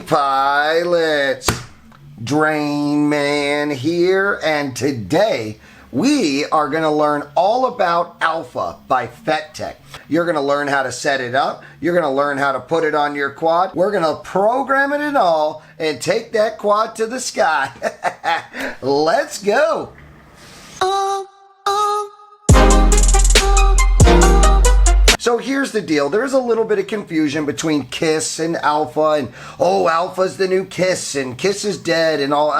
pilots, Drain Man here, and today we are going to learn all about Alpha by Fettec. You're going to learn how to set it up. You're going to learn how to put it on your quad. We're going to program it and all and take that quad to the sky. Let's go. So here's the deal. There's a little bit of confusion between KISS and Alpha, and oh, Alpha's the new KISS and KISS is dead and all.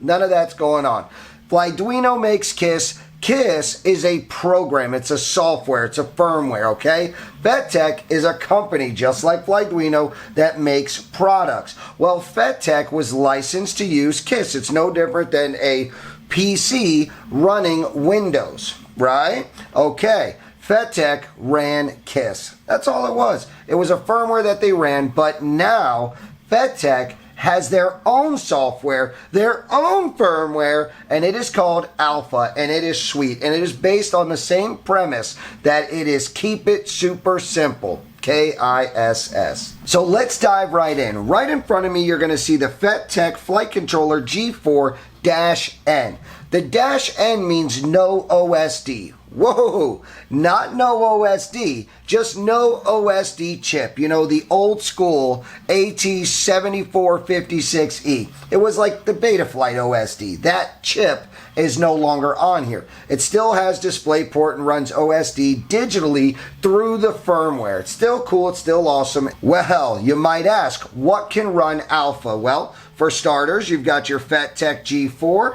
None of that's going on. Flyduino makes KISS. KISS is a program. It's a software. It's a firmware, okay? Fettec is a company, just like Flyduino, that makes products. Well, Fettec was licensed to use KISS. It's no different than a PC running Windows, right? Okay. Fettec ran KISS. That's all it was. It was a firmware that they ran, but now Fettec has their own software, their own firmware, and it is called Alpha, and it is sweet, and it is based on the same premise that it is keep it super simple. KISS. So let's dive right in. Right in front of me, you're going to see the Fettec Flight Controller G4-N. The -N means no OSD. Whoa, not no OSD, just no OSD chip. You know, the old school AT7456E. It was like the Betaflight OSD. That chip is no longer on here. It still has DisplayPort and runs OSD digitally through the firmware. It's still cool, it's still awesome. Well, you might ask, what can run Alpha? Well, for starters, you've got your Fettec G4.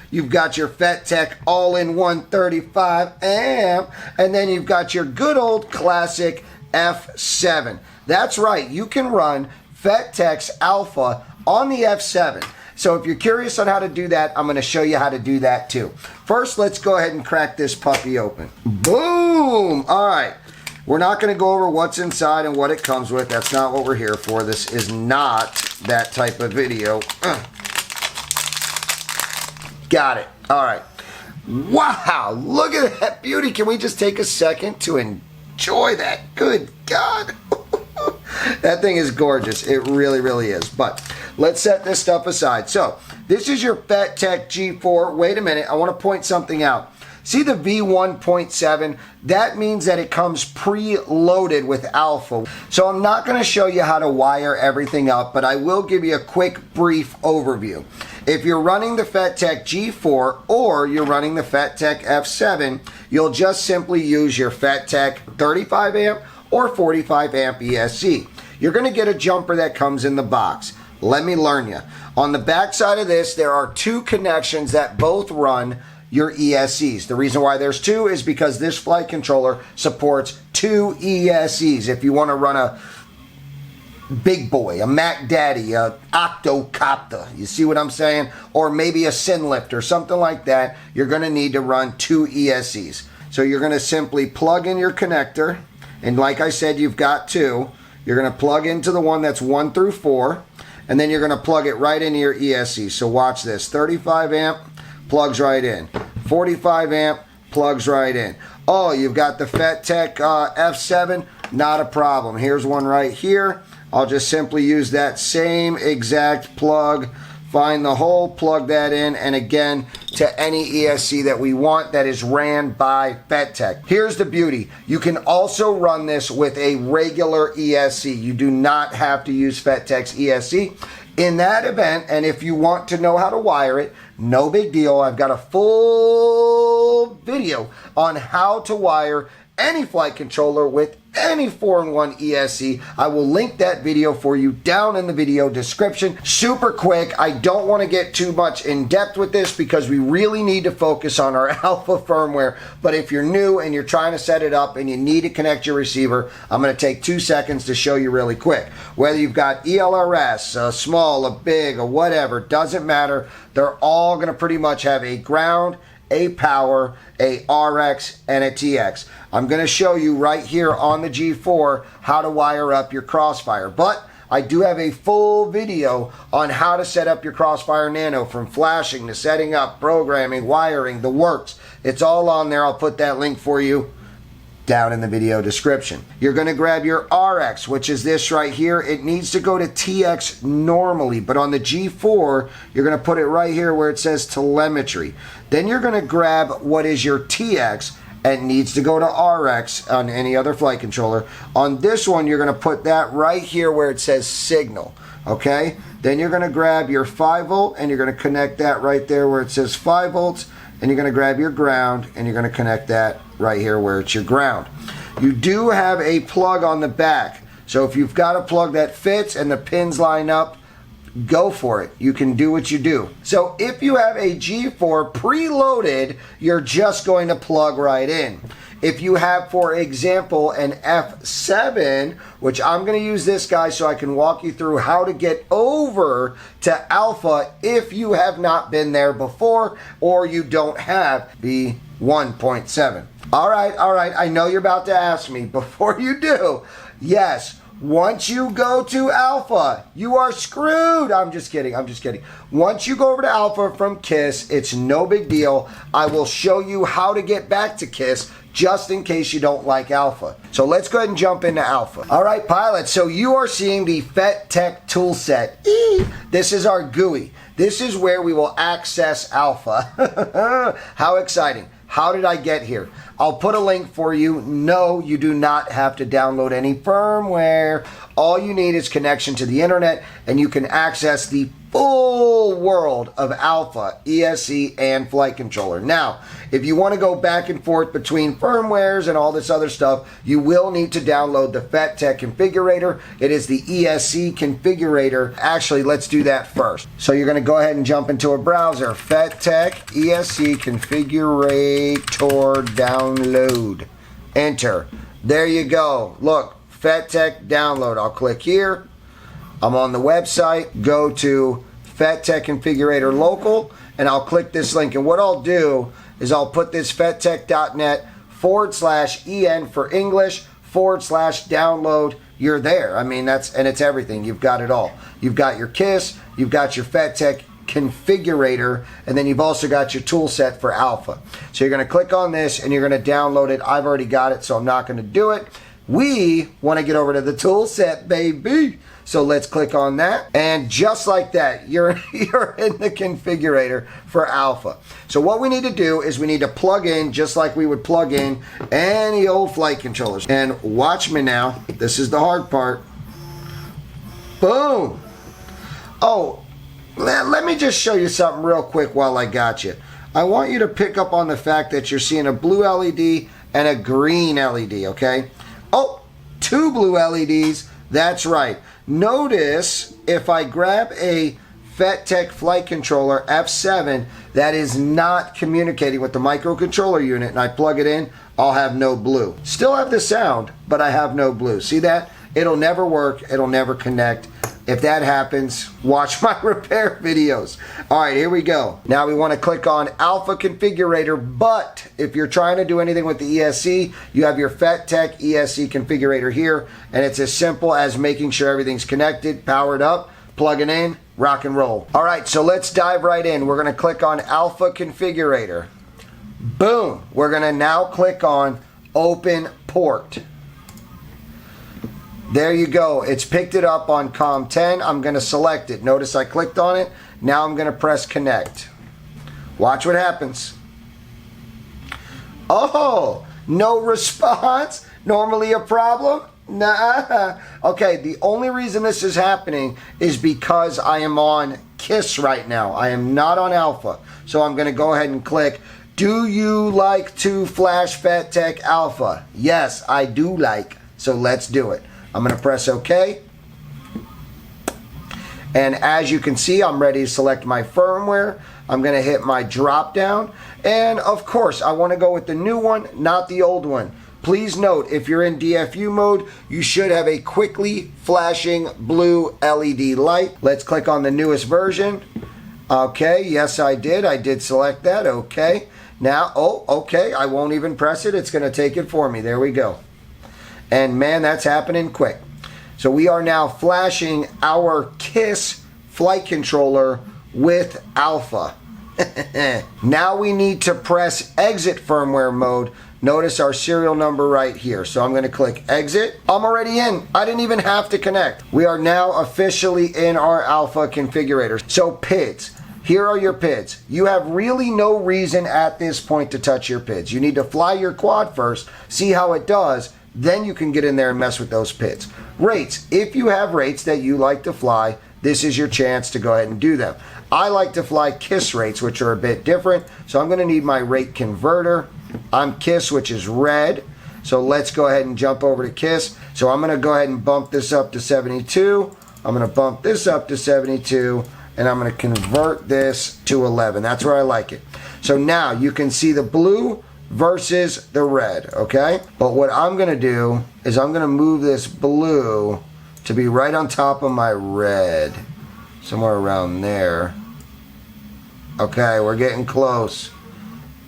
You've got your Fettec all-in-one 35 amp, and then you've got your good old classic F7. That's right, you can run Fettec's Alpha on the F7. So if you're curious on how to do that, I'm going to show you how to do that too. First, let's go ahead and crack this puppy open. Boom! All right. We're not going to go over what's inside and what it comes with. That's not what we're here for. This is not that type of video. Got it. All right. Wow, look at that beauty. Can we just take a second to enjoy that? Good God. That thing is gorgeous. It really, really is. But let's set this stuff aside. So this is your Fettec G4. Wait a minute. I want to point something out. See the V1.7? That means that it comes preloaded with Alpha. So I'm not going to show you how to wire everything up, but I will give you a quick, brief overview. If you're running the Fettec G4 or you're running the Fettec F7, you'll just simply use your Fettec 35 amp or 45 amp ESC. You're going to get a jumper that comes in the box. Let me learn you. On the back side of this, there are two connections that both run your ESCs. The reason why there's two is because this flight controller supports two ESCs. If you want to run a big boy, a Mac Daddy, a octocopter, you see what I'm saying? Or maybe a Sinlift or something like that, you're going to need to run two ESCs. So you're going to simply plug in your connector, and like I said, you've got two. You're going to plug into the one that's 1 through 4, and then you're going to plug it right into your ESC. So watch this. 35 amp plugs right in. 45 amp plugs right in. Oh, you've got the Fettec F7, not a problem. Here's one right here. I'll just simply use that same exact plug, find the hole, plug that in, and again, to any ESC that we want that is ran by Fettec. Here's the beauty. You can also run this with a regular ESC. You do not have to use Fettec's ESC. In that event, and if you want to know how to wire it, no big deal. I've got a full video on how to wire any flight controller with any 4-in-1 ESC. I will link that video for you down in the video description. Super quick. I don't want to get too much in depth with this because we really need to focus on our Alpha firmware. But if you're new and you're trying to set it up and you need to connect your receiver, I'm going to take 2 seconds to show you really quick. Whether you've got ELRS, a small, a big, or whatever, doesn't matter. They're all going to pretty much have a ground, a power, a RX, and a TX. I'm going to show you right here on the G4 how to wire up your Crossfire. But I do have a full video on how to set up your Crossfire Nano, from flashing to setting up, programming, wiring, the works. It's all on there. I'll put that link for you down in the video description. You're going to grab your RX, which is this right here. It needs to go to TX normally, but on the G4, you're going to put it right here where it says telemetry. Then you're going to grab what is your TX, and it needs to go to RX on any other flight controller. On this one, you're going to put that right here where it says signal, okay? Then you're going to grab your 5 volt, and you're going to connect that right there where it says 5 volts, and you're going to grab your ground, and you're going to connect that right here where it's your ground. You do have a plug on the back, so if you've got a plug that fits and the pins line up, go for it. You can do what you do. So if you have a G4 preloaded, you're just going to plug right in. If you have, for example, an F7, which I'm going to use this guy so I can walk you through how to get over to alpha if you have not been there before or you don't have the 1.7. All right, I know you're about to ask me. Before you do, yes, once you go to alpha, you are screwed. I'm just kidding. Once you go over to alpha from KISS, it's no big deal. I will show you how to get back to KISS just in case you don't like alpha. So let's go ahead and jump into alpha. All right, pilots, so you are seeing the Fettec tool set. This is our GUI. This is where we will access alpha. How exciting. How did I get here? I'll put a link for you. No, you do not have to download any firmware. All you need is connection to the internet, and you can access the full world of alpha, ESC, and flight controller. Now, if you want to go back and forth between firmwares and all this other stuff, you will need to download the Fettec Configurator. It is the ESC Configurator. Actually, let's do that first. So you're going to go ahead and jump into a browser. Fettec ESC Configurator download. Enter. There you go. Look, Fettec download. I'll click here. I'm on the website. Go to Fettec Configurator local, and I'll click this link. And what I'll do is I'll put this fettec.net/en for English /download. You're there. I mean, it's everything. You've got it all. You've got your KISS, you've got your Fettec Configurator, and then you've also got your tool set for alpha. So you're going to click on this and you're going to download it. I've already got it, so I'm not going to do it. We want to get over to the tool set, baby. So let's click on that, and just like that, you're in the configurator for alpha. So what we need to do is we need to plug in just like we would plug in any old flight controllers. And watch me now. This is the hard part. Boom. Oh, let me just show you something real quick while I got you. I want you to pick up on the fact that you're seeing a blue LED and a green LED, okay? Oh, 2 blue LEDs. That's right. Notice if I grab a Fettec flight controller F7 that is not communicating with the microcontroller unit and I plug it in, I'll have no blue. Still have the sound, but I have no blue. See that? It'll never work. It'll never connect. If that happens, watch my repair videos. All right, here we go. Now we want to click on Alpha Configurator, but if you're trying to do anything with the ESC, you have your Fettec ESC Configurator here, and it's as simple as making sure everything's connected, powered up, plugging in, rock and roll. All right, so let's dive right in. We're going to click on Alpha Configurator. Boom. We're going to now click on Open Port. There you go. It's picked it up on COM 10. I'm going to select it. Notice I clicked on it. Now I'm going to press connect. Watch what happens. Oh, no response? Normally a problem? Nah. Okay, the only reason this is happening is because I am on KISS right now. I am not on alpha. So I'm going to go ahead and click. Do you like to flash Fettec alpha? Yes, I do like. So let's do it. I'm going to press OK. And as you can see, I'm ready to select my firmware. I'm going to hit my drop down. And of course, I want to go with the new one, not the old one. Please note, if you're in DFU mode, you should have a quickly flashing blue LED light. Let's click on the newest version. Okay, yes, I did. I did select that. Okay. Now, oh, okay. I won't even press it. It's going to take it for me. There we go. And man, that's happening quick. So we are now flashing our KISS flight controller with alpha. Now we need to press exit firmware mode. Notice our serial number right here. So I'm going to click exit. I'm already in. I didn't even have to connect. We are now officially in our alpha configurator. So PIDs. Here are your PIDs. You have really no reason at this point to touch your PIDs. You need to fly your quad first, see how it does, then you can get in there and mess with those PIDs. Rates. If you have rates that you like to fly, this is your chance to go ahead and do them. I like to fly KISS rates, which are a bit different, so I'm going to need my rate converter. I'm KISS, which is red, so let's go ahead and jump over to KISS. So I'm going to go ahead and bump this up to 72. I'm going to bump this up to 72. And I'm going to convert this to 11. That's where I like it. So now you can see the blue versus the red, okay? But what I'm going to do is I'm going to move this blue to be right on top of my red. Somewhere around there. Okay, we're getting close.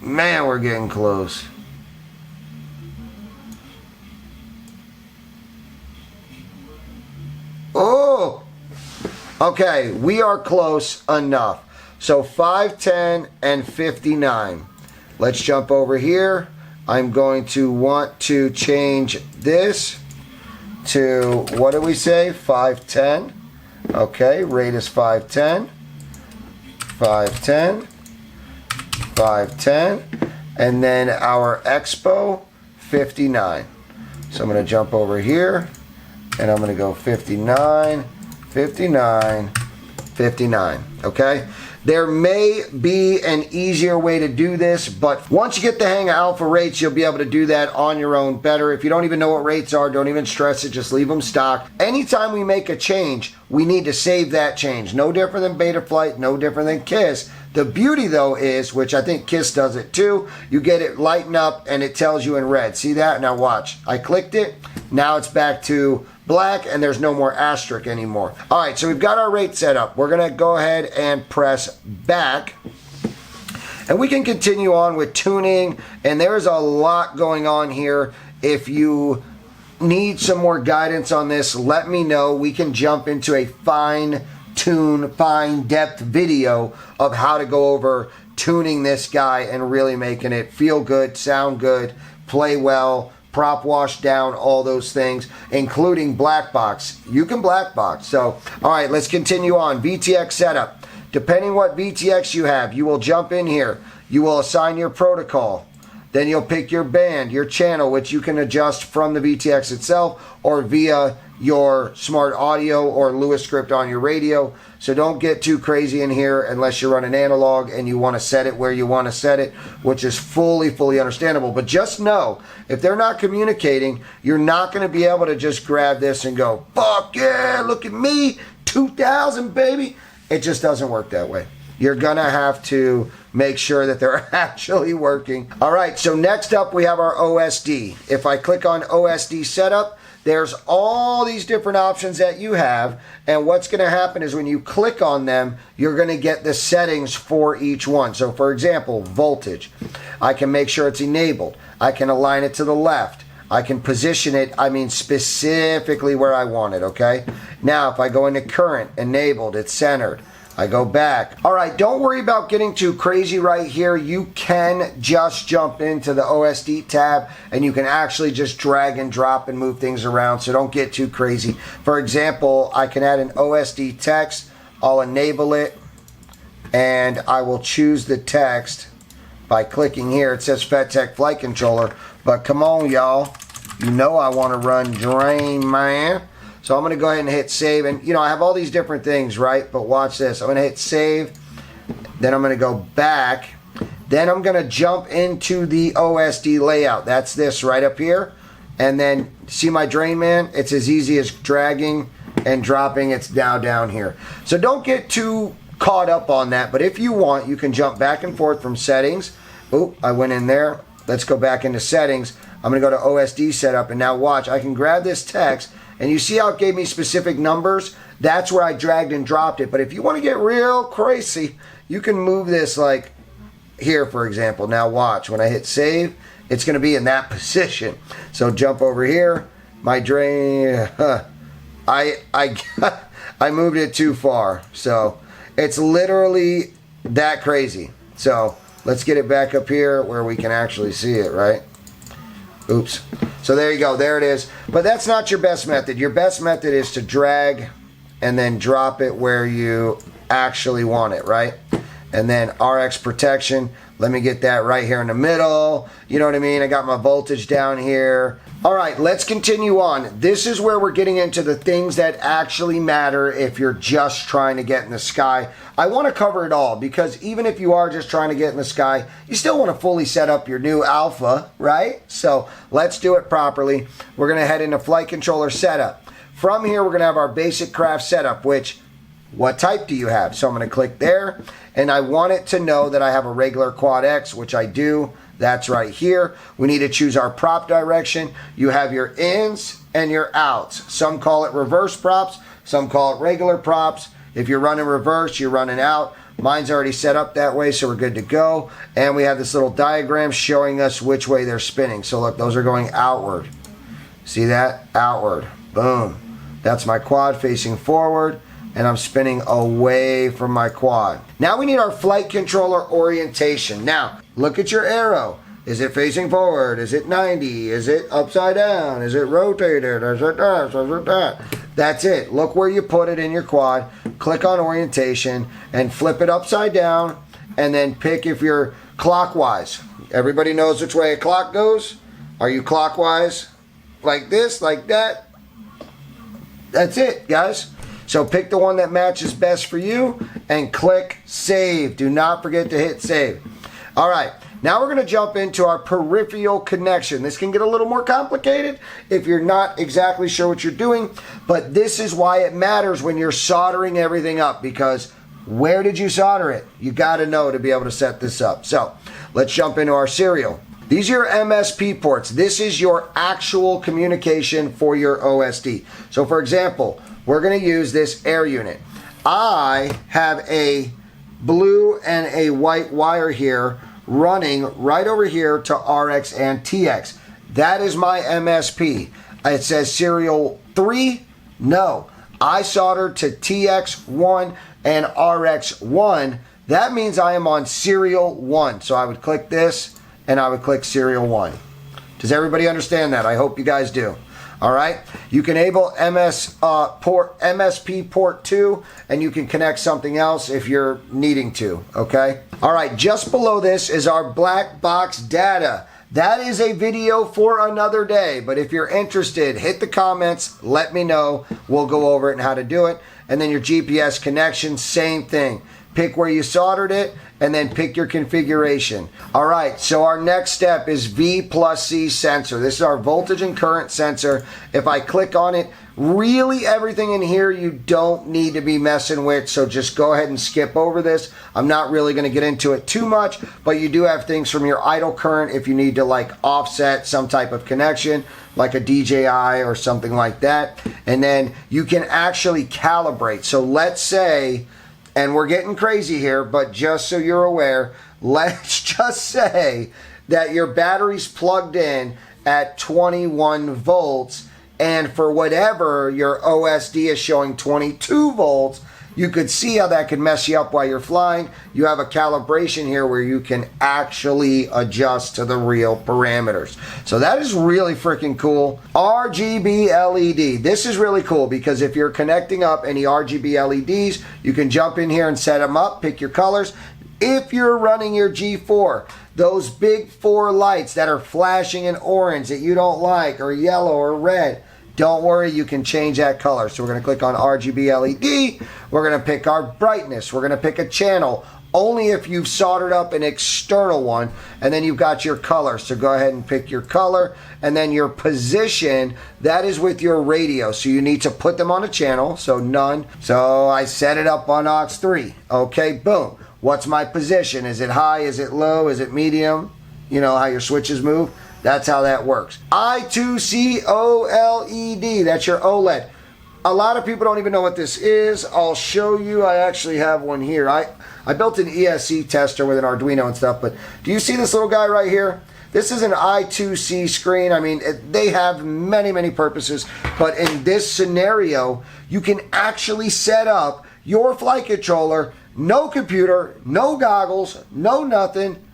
Man, we're getting close. Oh! Okay, we are close enough. So 510 and 59. Let's jump over here. I'm going to want to change this to, what do we say? 510. Okay, rate is 510. 510. 510. And then our expo, 59. So I'm going to jump over here and I'm going to go 59. 59, 59, okay? There may be an easier way to do this, but once you get the hang of alpha rates, you'll be able to do that on your own better. If you don't even know what rates are, don't even stress it, just leave them stock. Anytime we make a change, we need to save that change. No different than Betaflight, no different than KISS. The beauty though is, which I think KISS does it too, you get it lighten up and it tells you in red. See that? Now watch. I clicked it. Now it's back to black and there's no more asterisk anymore. All right, so we've got our rate set up. We're gonna go ahead and press back and we can continue on with tuning, and there's a lot going on here. If you need some more guidance on this, let me know. We can jump into a fine depth video of how to go over tuning this guy and really making it feel good, sound good, play well, prop wash down, all those things, including black box. You can black box. So, all right, let's continue on. VTX setup. Depending what VTX you have, you will jump in here. You will assign your protocol. Then you'll pick your band, your channel, which you can adjust from the VTX itself or via your smart audio or Lewis script on your radio. So don't get too crazy in here unless you're running analog and you want to set it where you want to set it, which is fully understandable. But just know, if they're not communicating, you're not going to be able to just grab this and go, fuck yeah, look at me, 2000 baby. It just doesn't work that way. You're gonna have to make sure that they're actually working. All right, so next up we have our OSD. If I click on OSD setup, there's all these different options that you have, and what's gonna happen is when you click on them, you're gonna get the settings for each one. So for example, voltage. I can make sure it's enabled. I can align it to the left. I can position it, specifically where I want it, okay? Now, if I go into current, enabled, it's centered. I go back. All right, don't worry about getting too crazy right here. You can just jump into the OSD tab and you can actually just drag and drop and move things around, so don't get too crazy. For example, I can add an OSD text. I'll enable it and I will choose the text by clicking here. It says Fettec flight controller, but come on y'all, you know I want to run drain, man. So I'm going to go ahead and hit save, and I have all these different things, right? But watch this. I'm going to hit save, then I'm going to go back, then I'm going to jump into the OSD layout. That's this right up here, and then see my drain, man? It's as easy as dragging and dropping. It's now down here. So don't get too caught up on that, but if you want, you can jump back and forth from settings. Oop, I went in there. Let's go back into settings. I'm going to go to OSD setup, and now watch. I can grab this text, and you see how it gave me specific numbers? That's where I dragged and dropped it. But if you want to get real crazy, you can move this like here, for example. Now watch. When I hit save, it's going to be in that position. So jump over here. My drain, I moved it too far. So it's literally that crazy. So let's get it back up here where we can actually see it, right? Oops. So there you go. There it is. But that's not your best method. Your best method is to drag and then drop it where you actually want it, right? And then RX protection. Let me get that right here in the middle. You know what I mean? I got my voltage down here. All right, let's continue on. This is where we're getting into the things that actually matter if you're just trying to get in the sky. I want to cover it all because even if you are just trying to get in the sky, you still want to fully set up your new Alpha, right? So let's do it properly. We're going to head into flight controller setup. From here, we're going to have our basic craft setup, which, what type do you have? So I'm going to click there, and I want it to know that I have a regular quad X, which I do. That's right here. We need to choose our prop direction. You have your ins and your outs. Some call it reverse props. Some call it regular props. If you're running reverse, you're running out. Mine's already set up that way, so we're good to go. And we have this little diagram showing us which way they're spinning. So look, those are going outward. See that? Outward. Boom. That's my quad facing forward. And I'm spinning away from my quad. Now we need our flight controller orientation. Now, look at your arrow. Is it facing forward? Is it 90? Is it upside down? Is it rotated? Is it this? Is it that? That's it. Look where you put it in your quad. Click on orientation and flip it upside down. And then pick if you're clockwise. Everybody knows which way a clock goes? Are you clockwise? Like this? Like that? That's it, guys. So pick the one that matches best for you and click save. Do not forget to hit save. All right, now we're going to jump into our peripheral connection. This can get a little more complicated if you're not exactly sure what you're doing, but this is why it matters when you're soldering everything up, because where did you solder it? You got to know to be able to set this up. So let's jump into our serial. These are your MSP ports. This is your actual communication for your OSD. So for example, we're going to use this air unit. I have a blue and a white wire here running right over here to RX and TX. That is my MSP. It says serial 3. No, I soldered to TX1 and RX1. That means I am on serial 1. So I would click this and I would click serial 1. Does everybody understand that? I hope you guys do. All right, you can enable MSP port 2, and you can connect something else if you're needing to, okay? All right, just below this is our black box data. That is a video for another day, but if you're interested, hit the comments, let me know. We'll go over it and how to do it. And then your GPS connection, same thing. Pick where you soldered it, and then pick your configuration. All right, so our next step is V+C sensor. This is our voltage and current sensor. If I click on it, really everything in here you don't need to be messing with, so just go ahead and skip over this. I'm not really gonna get into it too much, but you do have things from your idle current if you need to like offset some type of connection, like a DJI or something like that. And then you can actually calibrate. So let's say, and we're getting crazy here, but just so you're aware, let's just say that your battery's plugged in at 21 volts, and for whatever your OSD is showing 22 volts, you could see how that could mess you up while you're flying. You have a calibration here where you can actually adjust to the real parameters. So that is really freaking cool. RGB LED. This is really cool because if you're connecting up any RGB LEDs, you can jump in here and set them up, pick your colors. If you're running your G4, those big 4 lights that are flashing in orange that you don't like, or yellow or red, don't worry, you can change that color. So we're going to click on RGB LED. We're going to pick our brightness. We're going to pick a channel. Only if you've soldered up an external one, and then you've got your color. So go ahead and pick your color, and then your position, that is with your radio. So you need to put them on a channel, so none. So I set it up on aux 3. Okay, boom. What's my position? Is it high? Is it low? Is it medium? You know how your switches move? That's how that works. I2C OLED, that's your OLED. A lot of people don't even know what this is. I'll show you. I actually have one here. I built an ESC tester with an Arduino and stuff, but do you see this little guy right here? This is an I2C screen. I mean, they have many, many purposes, but in this scenario, you can actually set up your flight controller, no computer, no goggles, no nothing,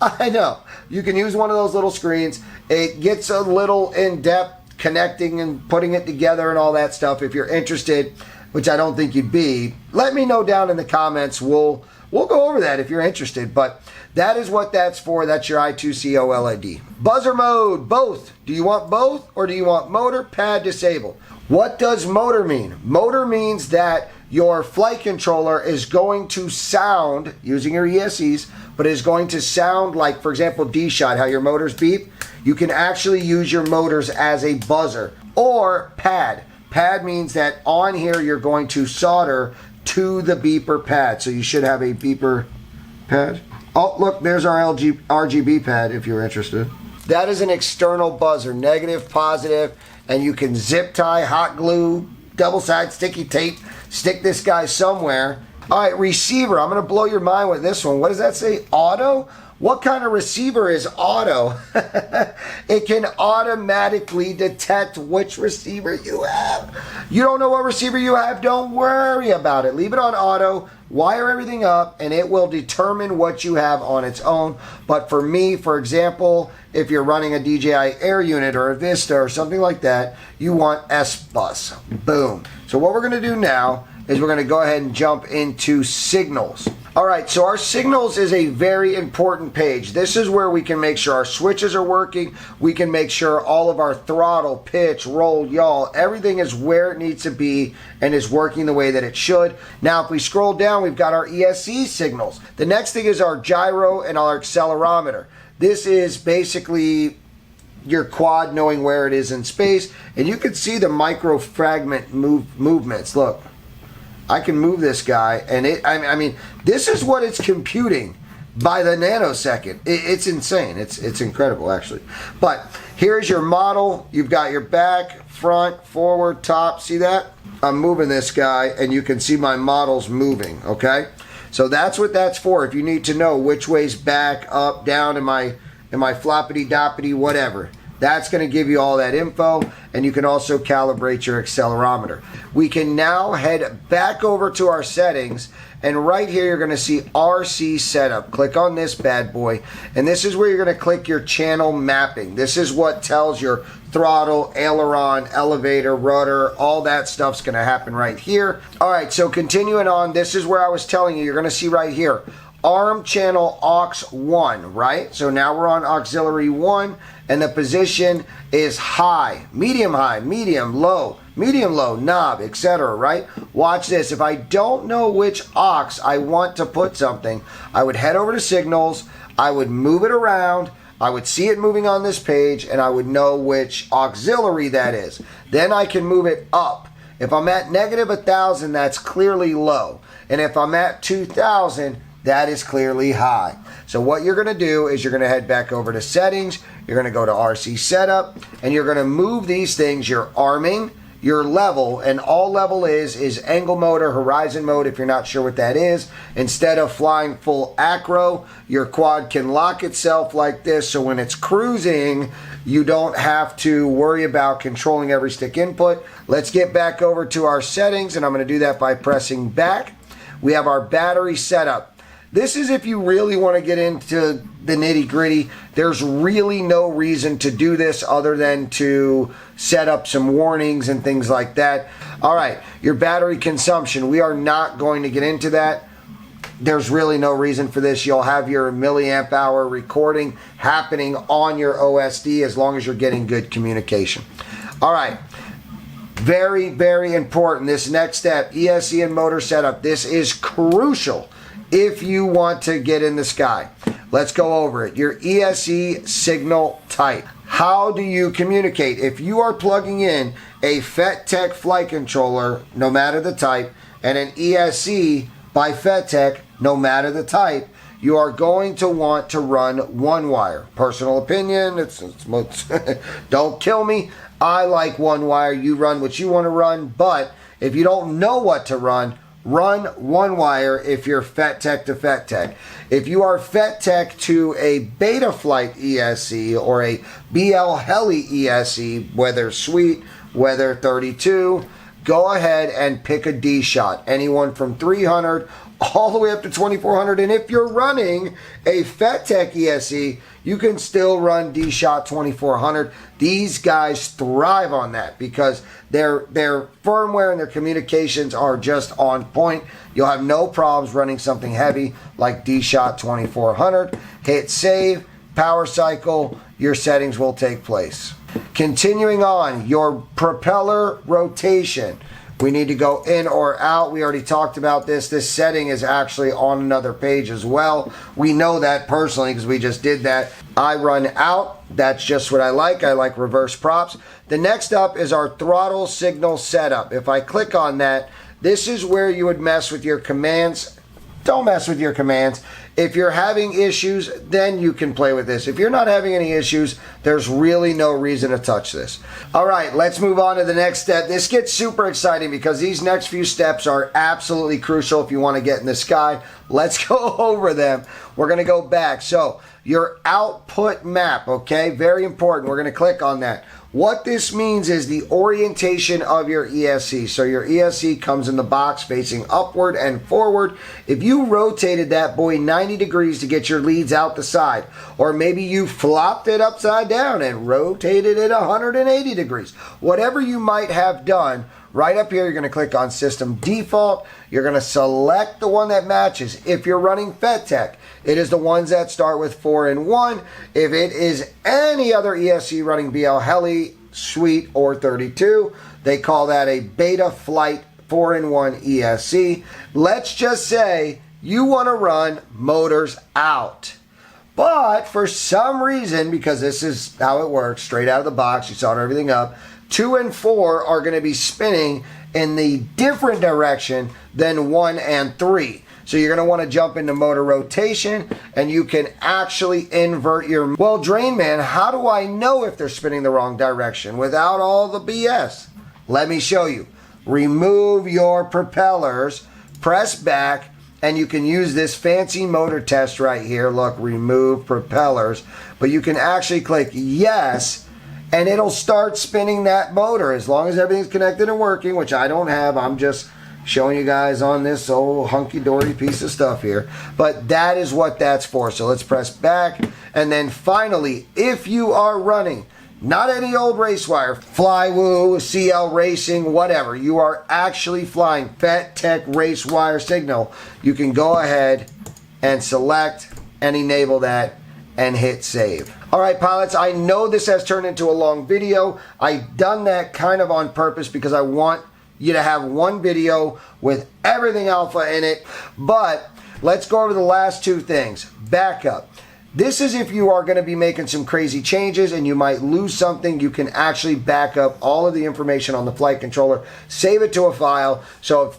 I know. You can use one of those little screens. It gets a little in-depth connecting and putting it together and all that stuff. If you're interested, which I don't think you'd be, let me know down in the comments. We'll go over that if you're interested. But that is what that's for. That's your I2C OLED. Buzzer mode, both. Do you want both or do you want motor, pad, disable? What does motor mean? Motor means that your flight controller is going to sound, using your ESCs, but is going to sound like, for example, D-Shot, how your motors beep. You can actually use your motors as a buzzer. Or pad. Pad means that on here you're going to solder to the beeper pad. So you should have a beeper pad. Oh, look, there's our RGB pad if you're interested. That is an external buzzer, negative, positive, and you can zip tie, hot glue, double-sided sticky tape, stick this guy somewhere. All right, receiver. I'm going to blow your mind with this one. What does that say? Auto? What kind of receiver is auto? It can automatically detect which receiver you have. You don't know what receiver you have? Don't worry about it. Leave it on auto, wire everything up, and it will determine what you have on its own. But for me, for example, if you're running a DJI Air unit or a Vista or something like that, you want S-Bus. Boom. So what we're going to do now is we're going to go ahead and jump into signals. All right, so our signals is a very important page. This is where we can make sure our switches are working. We can make sure all of our throttle, pitch, roll, yaw, everything is where it needs to be and is working the way that it should. Now, if we scroll down, we've got our ESC signals. The next thing is our gyro and our accelerometer. This is basically your quad knowing where it is in space, and you can see the micro fragment movements. Look. I can move this guy, and I mean, this is what it's computing by the nanosecond. It's insane. It's incredible, actually. But here's your model. You've got your back, front, forward, top. See that? I'm moving this guy, and you can see my models moving, okay? So that's what that's for. If you need to know which way's back, up, down, am I floppity-doppity, whatever. That's going to give you all that info, and you can also calibrate your accelerometer. We can now head back over to our settings, and right here you're going to see RC Setup. Click on this bad boy, and this is where you're going to click your channel mapping. This is what tells your throttle, aileron, elevator, rudder, all that stuff's going to happen right here. All right, so continuing on, this is where I was telling you, you're going to see right here, ARM channel aux 1, right? So now we're on auxiliary 1, and the position is high, medium, low, knob, etc., right? Watch this. If I don't know which aux I want to put something, I would head over to signals, I would move it around, I would see it moving on this page, and I would know which auxiliary that is. Then I can move it up. If I'm at negative 1,000, that's clearly low. And if I'm at 2,000, that is clearly high. So what you're going to do is you're going to head back over to settings, you're going to go to RC Setup, and you're going to move these things, your arming, your level, and all level is angle mode or horizon mode if you're not sure what that is. Instead of flying full acro, your quad can lock itself like this, so when it's cruising, you don't have to worry about controlling every stick input. Let's get back over to our settings, and I'm going to do that by pressing back. We have our battery setup. This is if you really want to get into the nitty-gritty. There's really no reason to do this other than to set up some warnings and things like that. All right, your battery consumption. We are not going to get into that. There's really no reason for this. You'll have your milliamp hour recording happening on your OSD as long as you're getting good communication. All right. Very, very important. This next step, ESC and motor setup. This is crucial if you want to get in the sky. Let's go over it. Your ESC signal type. How do you communicate? If you are plugging in a Fettec flight controller, no matter the type, and an ESC by Fettec, no matter the type, you are going to want to run one wire. Personal opinion, don't kill me. I like one wire. You run what you want to run, but if you don't know what to run one wire if you're Fettec to Fettec. If you are Fettec to a Betaflight ESC or a BL Heli ESC, whether Suite, whether 32, go ahead and pick a D shot. Anyone from 300 all the way up to 2400. And if you're running a Fettec ESC, you can still run D shot 2400. These guys thrive on that because their firmware and their communications are just on point. You'll have no problems running something heavy like D shot 2400. Hit save, power cycle, your settings will take place. Continuing on, your propeller rotation. We need to go in or out. We already talked about this. This setting is actually on another page as well. We know that personally because we just did that. I run out. That's just what I like. I like reverse props. The next up is our throttle signal setup. If I click on that, this is where you would mess with your commands. Don't mess with your commands. If you're having issues, then you can play with this. If you're not having any issues, there's really no reason to touch this. All right, let's move on to the next step. This gets super exciting because these next few steps are absolutely crucial if you want to get in the sky. Let's go over them. We're going to go back. So your output map, okay? Very important. We're going to click on that. What this means is the orientation of your ESC. So your ESC comes in the box facing upward and forward. If you rotated that boy 90 degrees to get your leads out the side, or maybe you flopped it upside down and rotated it 180 degrees, whatever you might have done, right up here, you're going to click on System Default. You're going to select the one that matches. If you're running Fettec, it is the ones that start with 4 and 1. If it is any other ESC running BL Heli, Suite, or 32, they call that a Beta Flight 4 and 1 ESC. Let's just say you want to run motors out. But for some reason, because this is how it works, straight out of the box, you solder everything up, 2 and 4 are going to be spinning in the different direction than 1 and 3. So you're going to want to jump into motor rotation, and you can actually invert your... Well, Drain Man, how do I know if they're spinning the wrong direction without all the BS? Let me show you. Remove your propellers, press back, and you can use this fancy motor test right here. Look, remove propellers. But you can actually click yes, and it'll start spinning that motor as long as everything's connected and working, which I don't have. I'm just showing you guys on this old hunky-dory piece of stuff here. But that is what that's for. So let's press back. And then finally, if you are running not any old race wire, Flywoo, CL Racing, whatever, you are actually flying Fettec race wire signal, you can go ahead and select and enable that and hit save. All right, pilots, I know this has turned into a long video. I've done that kind of on purpose because I want you to have one video with everything alpha in it. But let's go over the last two things. Backup. This is if you are going to be making some crazy changes and you might lose something, you can actually back up all of the information on the flight controller, save it to a file, so if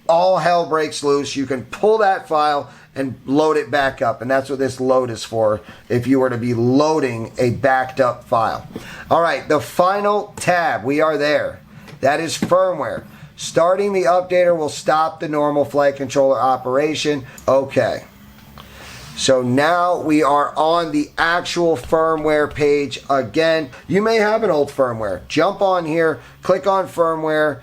all hell breaks loose, you can pull that file and load it back up. And that's what this load is for, if you were to be loading a backed up file. All right, the final tab, we are there. That is firmware. Starting the updater will stop the normal flight controller operation. Okay. So now we are on the actual firmware page again. You may have an old firmware. Jump on here, click on firmware,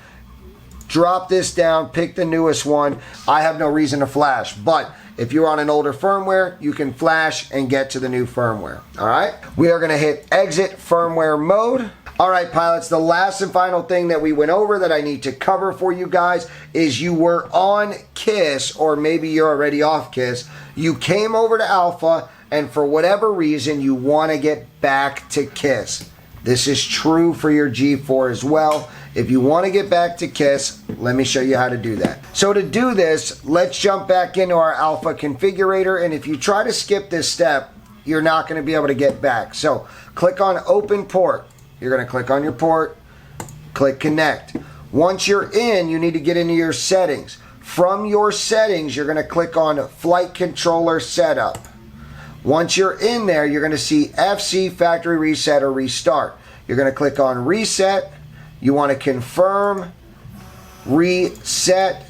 drop this down, pick the newest one. I have no reason to flash, but if you're on an older firmware, you can flash and get to the new firmware. All right. We are going to hit exit firmware mode. All right, pilots, the last and final thing that we went over that I need to cover for you guys is you were on KISS, or maybe you're already off KISS. You came over to Alpha, and for whatever reason, you want to get back to KISS. This is true for your G4 as well. If you want to get back to KISS, let me show you how to do that. So to do this, let's jump back into our Alpha configurator, and if you try to skip this step, you're not going to be able to get back. So click on Open Port. You're going to click on your port, click Connect. Once you're in, you need to get into your settings. From your settings, you're going to click on Flight Controller Setup. Once you're in there, you're going to see FC Factory Reset or Restart. You're going to click on Reset. You want to confirm, reset,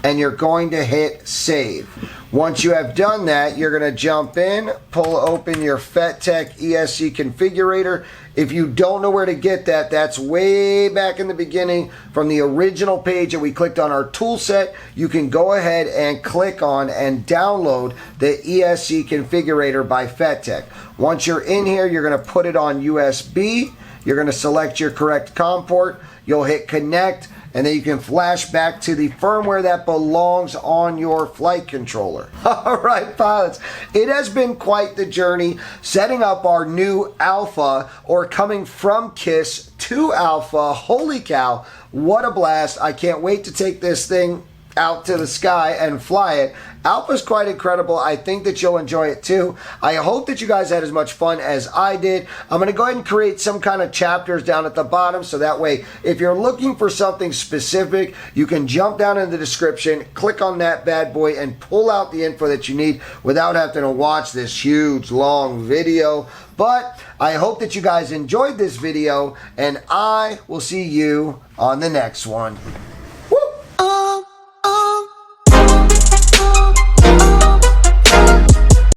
and you're going to hit save. Once you have done that, you're going to jump in, pull open your Fettec ESC Configurator. If you don't know where to get that, that's way back in the beginning from the original page that we clicked on our tool set. You can go ahead and click on and download the ESC Configurator by Fettec. Once you're in here, you're going to put it on USB. You're going to select your correct COM port. You'll hit connect, and then you can flash back to the firmware that belongs on your flight controller. All right, pilots, it has been quite the journey setting up our new Alpha, or coming from KISS to Alpha. Holy cow, what a blast. I can't wait to take this thing out to the sky and fly it. Alpha's quite incredible. I think that you'll enjoy it too. I hope that you guys had as much fun as I did. I'm going to go ahead and create some kind of chapters down at the bottom, so that way if you're looking for something specific, you can jump down in the description, click on that bad boy, and pull out the info that you need without having to watch this huge long video. But I hope that you guys enjoyed this video, and I will see you on the next one.